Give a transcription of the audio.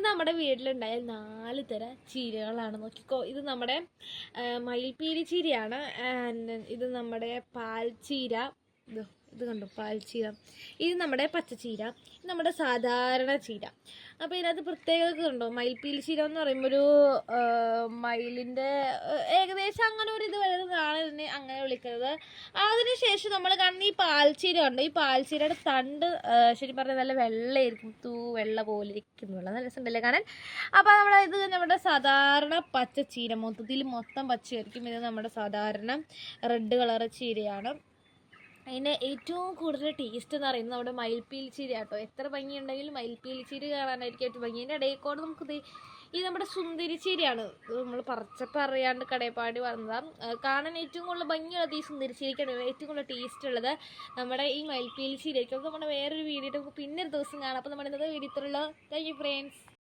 നമ്മുടെ വീട്ടിലുണ്ടായ 4 തരം ചീരകളാണ്. നോക്കിക്കോ, ഇത് നമ്മുടെ മയിൽപ്പീലി ചീരയാണ്. ഇത് നമ്മുടെ പാൽച്ചീര. ഇത് കണ്ടോ, പാൽച്ചീര. ഇത് നമ്മുടെ പച്ചച്ചീര. ഇത് നമ്മുടെ സാധാരണ ചീര. അപ്പോൾ ഇതിനകത്ത് പ്രത്യേകത കണ്ടോ, മയിൽപ്പീലി ചീര എന്ന് പറയുമ്പോൾ ഒരു മയിലിൻ്റെ ഏകദേശം അങ്ങനെ ഒരു ഇത് വരുന്നതാണ് ഇതിനെ അങ്ങനെ വിളിക്കുന്നത്. അതിനുശേഷം നമ്മൾ കാണുന്ന ഈ പാൽച്ചീര ഉണ്ട്. ഈ പാൽച്ചീരയുടെ തണ്ട് ശരി പറഞ്ഞാൽ നല്ല വെള്ളയായിരിക്കും, വെള്ള പോലെ ഇരിക്കുന്നു. നല്ല രസമുണ്ടല്ലേ കാണാൻ. അപ്പോൾ ഇത് നമ്മുടെ സാധാരണ പച്ചച്ചീര, മൊത്തം പച്ചയായിരിക്കും. ഇത് നമ്മുടെ സാധാരണ റെഡ് കളർ ചീരയാണ്. അതിൻ്റെ ഏറ്റവും കൂടുതൽ ടേസ്റ്റ് എന്ന് പറയുന്നത് നമ്മുടെ മയിൽപ്പീലി ചീര കേട്ടോ. എത്ര ഭംഗിയുണ്ടെങ്കിലും മയിൽപ്പീലി ചീര കാണാനായിരിക്കും ഏറ്റവും ഭംഗി. അതിൻ്റെ ഇടയിൽ കൂടെ നമുക്ക് ഈ നമ്മുടെ സുന്ദരി ചീരയാണ്. ഇത് നമ്മൾ പറിച്ചപ്പോൾ അറിയാണ്ട് കടയപ്പാടി വന്നതാണ്. കാണാൻ ഏറ്റവും കൂടുതൽ ഭംഗിയുള്ളത് ഈ സുന്ദരി ചീരയ്ക്കാണ്. ഏറ്റവും കൂടുതൽ ടേസ്റ്റ് ഉള്ളത് നമ്മുടെ ഈ മയിൽപ്പീലി ചീരയ്ക്കും. അത് നമ്മുടെ വേറൊരു വീഡിയോ നമുക്ക് പിന്നെ ഒരു ദിവസം കാണാം. അപ്പോൾ നമ്മുടെ ഇന്നത്തെ വീഡിയോ ഇത്രയുള്ളൂ. Thank you friends.